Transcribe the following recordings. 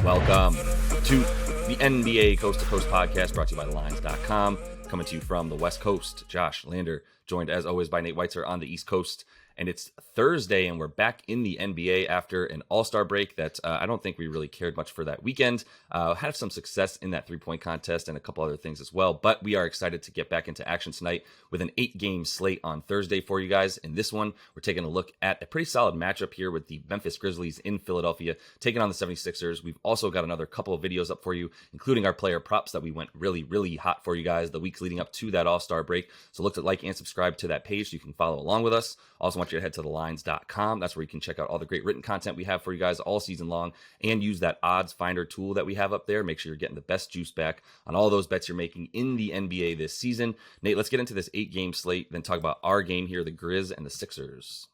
Welcome to the NBA Coast to Coast podcast brought to you by thelines.com. Coming to you from the West Coast, Josh Lander, joined as always by Nate Weitzer on the East Coast. And it's Thursday, and we're back in the NBA after an all-star break that I don't think we really cared much for that weekend. Had some success in that three-point contest and a couple other things as well. But we are excited to get back into action tonight with an 8-game slate on Thursday for you guys. In this one, we're taking a look at a pretty solid matchup here with the Memphis Grizzlies in Philadelphia, taking on the 76ers. We've also got another couple of videos up for you, including our player props that we went really hot for you guys the weeks leading up to that all-star break. So look to like and subscribe to that page so you can follow along with us. Also want you to head to thelines.com. That's where you can check out all the great written content we have for you guys all season long and use that odds finder tool that we have up there. Make sure you're getting the best juice back on all those bets you're making in the NBA this season. Nate, let's get into this 8-game slate, then talk about our game here, the Grizz and the Sixers.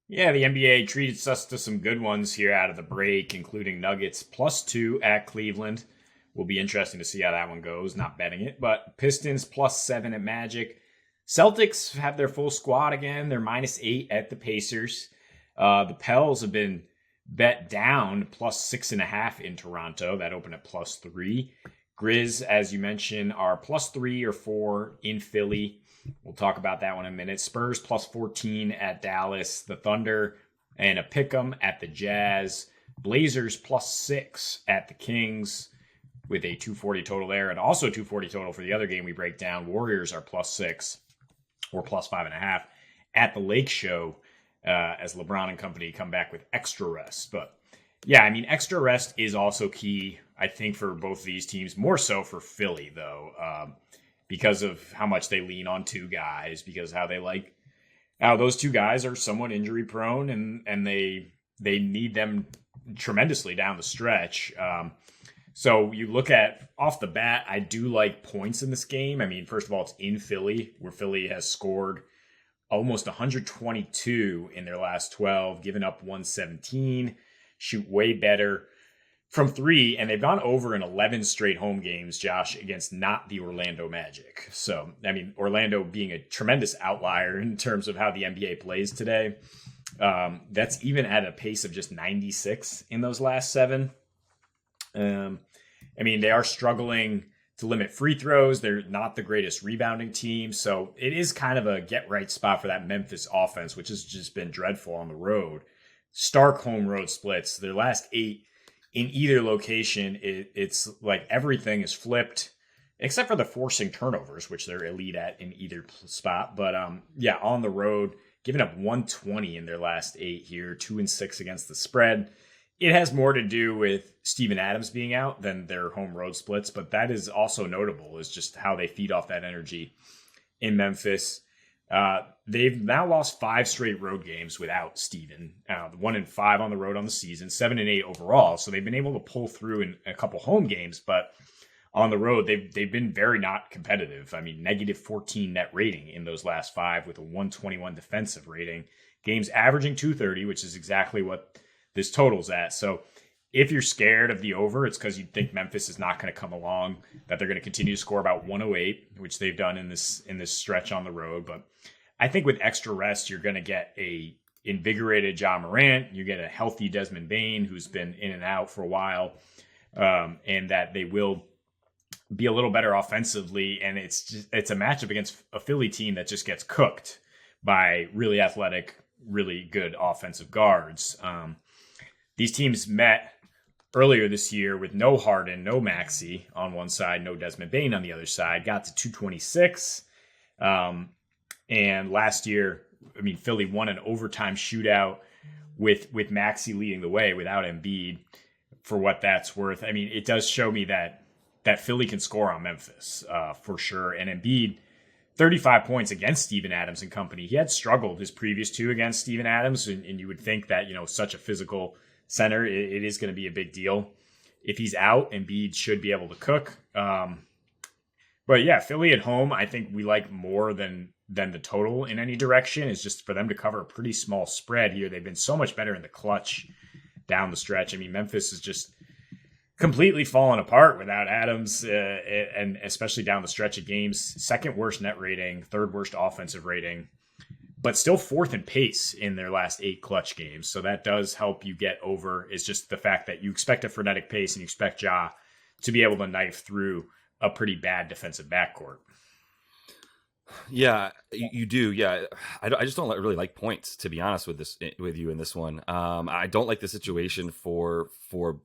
Yeah, the NBA treats us to some good ones here out of the break, including Nuggets +2 at Cleveland. Will be interesting to see how that one goes. Not betting it, but Pistons +7 at Magic. Celtics have their full squad again. They're -8 at the Pacers. The Pels have been bet down +6.5 in Toronto. That opened at +3. Grizz, as you mentioned, are +3 or 4 in Philly. We'll talk about that one in a minute. Spurs +14 at Dallas. The Thunder and a pick'em at the Jazz. Blazers +6 at the Kings with a 240 total there. And also 240 total for the other game we break down. Warriors are +6. Or +5.5 at the Lake Show as LeBron and company come back with extra rest. But yeah, I mean, extra rest is also key, I think, for both these teams. More so for Philly, though, because of how much they lean on two guys, because how those two guys are somewhat injury prone and they need them tremendously down the stretch. So you look at, off the bat, I do like points in this game. I mean, first of all, it's in Philly, where Philly has scored almost 122 in their last 12, given up 117, shoot way better from three, and they've gone over in 11 straight home games, Josh, against not the Orlando Magic. So, I mean, Orlando being a tremendous outlier in terms of how the NBA plays today. That's even at a pace of just 96 in those last 7. I mean, they are struggling to limit free throws. They're not the greatest rebounding team. So it is kind of a get right spot for that Memphis offense, which has just been dreadful on the road. Stark home road splits. Their last 8 in either location, it's like everything is flipped, except for the forcing turnovers, which they're elite at in either spot. But yeah, on the road, giving up 120 in their last 8 here, 2-6 against the spread. It has more to do with Steven Adams being out than their home road splits, but that is also notable, is just how they feed off that energy in Memphis. They've now lost 5 straight road games without Steven. 1-5 on the road on the season, 7-8 overall. So they've been able to pull through in a couple home games, but on the road, they've been very not competitive. I mean, -14 net rating in those last 5 with a 121 defensive rating. Games averaging 230, which is exactly what this total's at. So if you're scared of the over, it's because you think Memphis is not going to come along, that they're going to continue to score about 108, which they've done in this stretch on the road. But I think with extra rest, you're going to get a invigorated Ja Morant. You get a healthy Desmond Bane, who's been in and out for a while, and that they will be a little better offensively. And it's a matchup against a Philly team that just gets cooked by really athletic, really good offensive guards. These teams met earlier this year with no Harden, no Maxey on one side, no Desmond Bane on the other side, got to 226. And last year, I mean, Philly won an overtime shootout with Maxey leading the way without Embiid, for what that's worth. I mean, it does show me that Philly can score on Memphis for sure. And Embiid, 35 points against Steven Adams and company. He had struggled his previous 2 against Steven Adams, and you would think that, such a physical center, it is going to be a big deal. If he's out, Embiid should be able to cook. But yeah, Philly at home, I think we like more than the total in any direction. Is just for them to cover a pretty small spread here. They've been so much better in the clutch down the stretch. I mean, Memphis is just completely fallen apart without Adams, and especially down the stretch of games. Second worst net rating, third worst offensive rating. but still fourth in pace in their last 8 clutch games. So that does help you get over. It's just the fact that you expect a frenetic pace and you expect Ja to be able to knife through a pretty bad defensive backcourt. Yeah, you do. Yeah, I just don't really like points, to be honest with you in this one. I don't like the situation for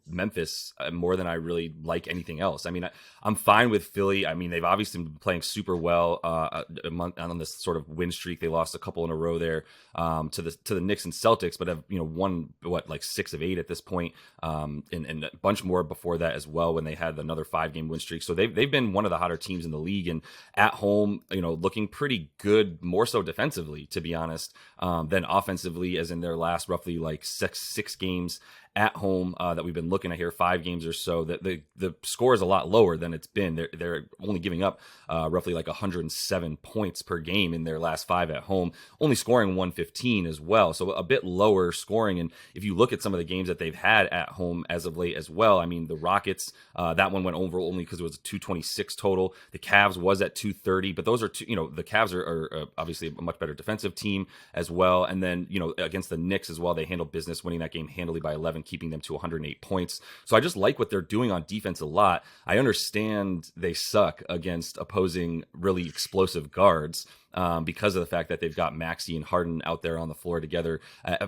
Memphis more than I really like anything else. I mean, I'm fine with Philly. I mean, they've obviously been playing super well on this sort of win streak. They lost a couple in a row there to the Knicks and Celtics, but have won like 6 of 8 at this point, and a bunch more before that as well when they had another 5-game win streak. So they've been one of the hotter teams in the league, and at home, looking pretty good, more so defensively, to be honest, than offensively, as in their last roughly like six games at home that we've been looking at here, 5 games or so, that the score is a lot lower than it's been. They're only giving up roughly like 107 points per game in their last 5 at home, only scoring 115 as well. So a bit lower scoring. And if you look at some of the games that they've had at home as of late as well, I mean, the Rockets, that one went over only because it was a 226 total. The Cavs was at 230, but those are the Cavs are obviously a much better defensive team as well. And then, against the Knicks as well, they handled business, winning that game handily by 11, keeping them to 108 points. So I just like what they're doing on defense a lot. I understand they suck against opposing really explosive guards, because of the fact that they've got Maxey and Harden out there on the floor together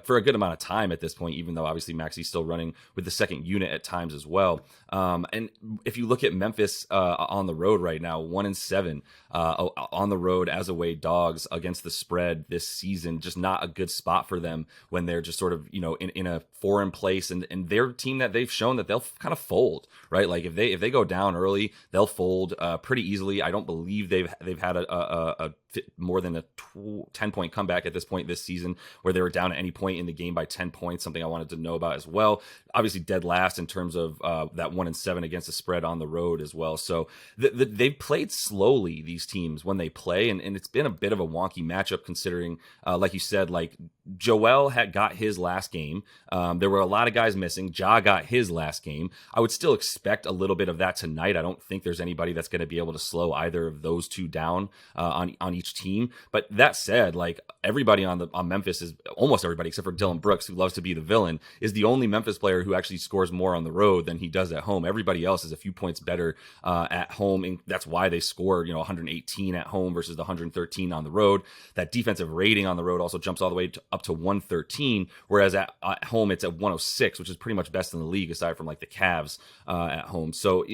for a good amount of time at this point, even though obviously Maxey's still running with the second unit at times as well. And if you look at Memphis on the road right now, 1-7 on the road as away dogs against the spread this season, just not a good spot for them when they're just sort of, in a foreign place, and they're a team that they've shown that they'll kind of fold, right? Like if they go down early, they'll fold pretty easily. I don't believe they've had a more than a 10-point comeback at this point this season where they were down at any point in the game by 10 points, something I wanted to know about as well. Obviously dead last in terms of that 1-7 against the spread on the road as well. So they've played slowly, these teams, when they play, and it's been a bit of a wonky matchup considering, like you said, like Joel had got his last game. There were a lot of guys missing. Ja got his last game. I would still expect a little bit of that tonight. I don't think there's anybody that's going to be able to slow either of those two down on each team. But that said, like everybody on Memphis, is almost everybody except for Dylan Brooks, who loves to be the villain, is the only Memphis player who actually scores more on the road than he does at home. Everybody else is a few points better at home, and that's why they score 118 at home versus the 113 on the road. That defensive rating on the road also jumps all the way up to 113, whereas at home it's at 106, which is pretty much best in the league aside from like the Cavs at home. So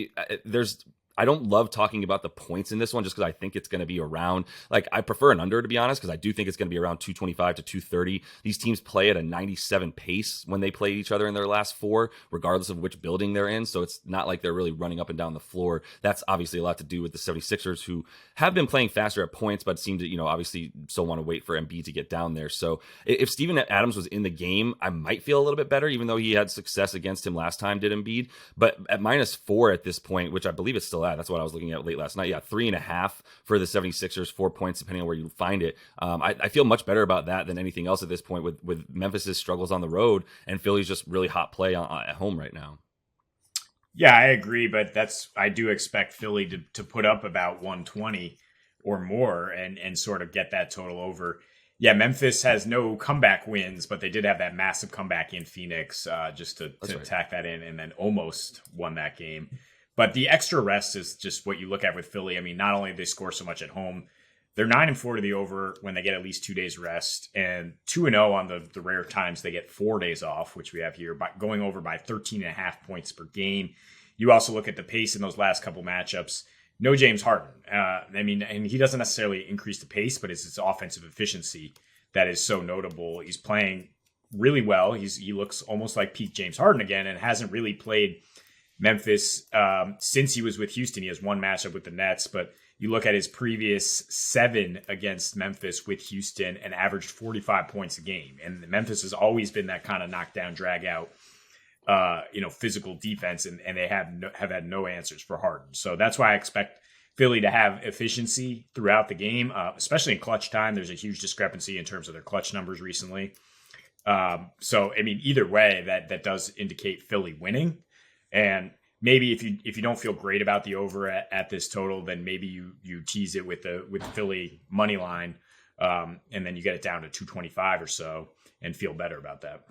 I don't love talking about the points in this one just because I think it's going to be around, like, I prefer an under, to be honest, because I do think it's going to be around 225 to 230. These teams play at a 97 pace when they play each other in their last 4, regardless of which building they're in. So it's not like they're really running up and down the floor. That's obviously a lot to do with the 76ers, who have been playing faster at points, but seem to, obviously still want to wait for Embiid to get down there. So if Steven Adams was in the game, I might feel a little bit better, even though he had success against him last time, did Embiid. But at -4 at this point, which I believe it's still at, that's what I was looking at late last night. Yeah, 3.5 for the 76ers, 4 points, depending on where you find it. I feel much better about that than anything else at this point with Memphis's struggles on the road and Philly's just really hot play at home right now. Yeah, I agree, but I do expect Philly to put up about 120 or more and sort of get that total over. Yeah, Memphis has no comeback wins, but they did have that massive comeback in Phoenix just to right. Tack that in, and then almost won that game. But the extra rest is just what you look at with Philly. I mean, not only do they score so much at home, they're 9-4 to the over when they get at least 2 days rest, and 2-0 on the rare times they get 4 days off, which we have here, by going over by 13.5 points per game. You also look at the pace in those last couple matchups. No James Harden. And he doesn't necessarily increase the pace, but it's his offensive efficiency that is so notable. He's playing really well. He looks almost like peak James Harden again, and hasn't really played Memphis since he was with Houston. He has one matchup with the Nets, but you look at his previous 7 against Memphis with Houston and averaged 45 points a game. And Memphis has always been that kind of knockdown, drag out, physical defense, and they have had no answers for Harden. So that's why I expect Philly to have efficiency throughout the game, especially in clutch time. There's a huge discrepancy in terms of their clutch numbers recently. So, I mean, either way, that does indicate Philly winning. And maybe if you don't feel great about the over at this total, then maybe you tease it with the Philly money line and then you get it down to 225 or so and feel better about that.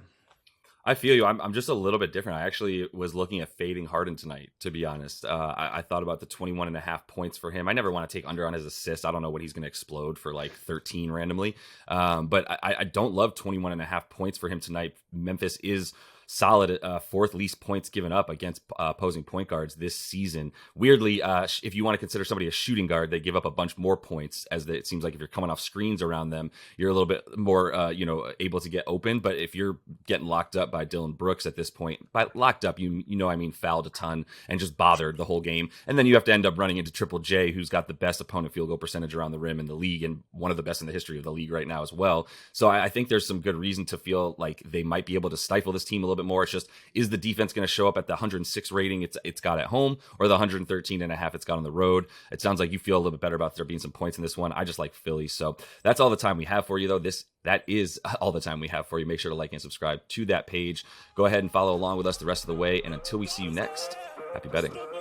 I feel you. I'm just a little bit different. I actually was looking at fading Harden tonight, to be honest. I thought about the 21.5 points for him. I never want to take under on his assists. I don't know what he's going to explode for, like 13 randomly. But I don't love 21.5 points for him tonight. Memphis is solid, fourth least points given up against opposing point guards this season. Weirdly, if you want to consider somebody a shooting guard, they give up a bunch more points, as it seems like if you're coming off screens around them, you're a little bit more, able to get open. But if you're getting locked up by Dylan Brooks at this point, by locked up, I mean fouled a ton and just bothered the whole game. And then you have to end up running into Triple J, who's got the best opponent field goal percentage around the rim in the league and one of the best in the history of the league right now as well. So I think there's some good reason to feel like they might be able to stifle this team a little bit more. It's just, is the defense going to show up at the 106 rating it's got at home, or the 113.5 it's got on the road? It sounds like you feel a little bit better about there being some points in this one. I just like Philly. So that's all the time we have for you, though. That is all the time we have for you. Make sure to like and subscribe to that page. Go ahead and follow along with us the rest of the way. And until we see you next, happy betting.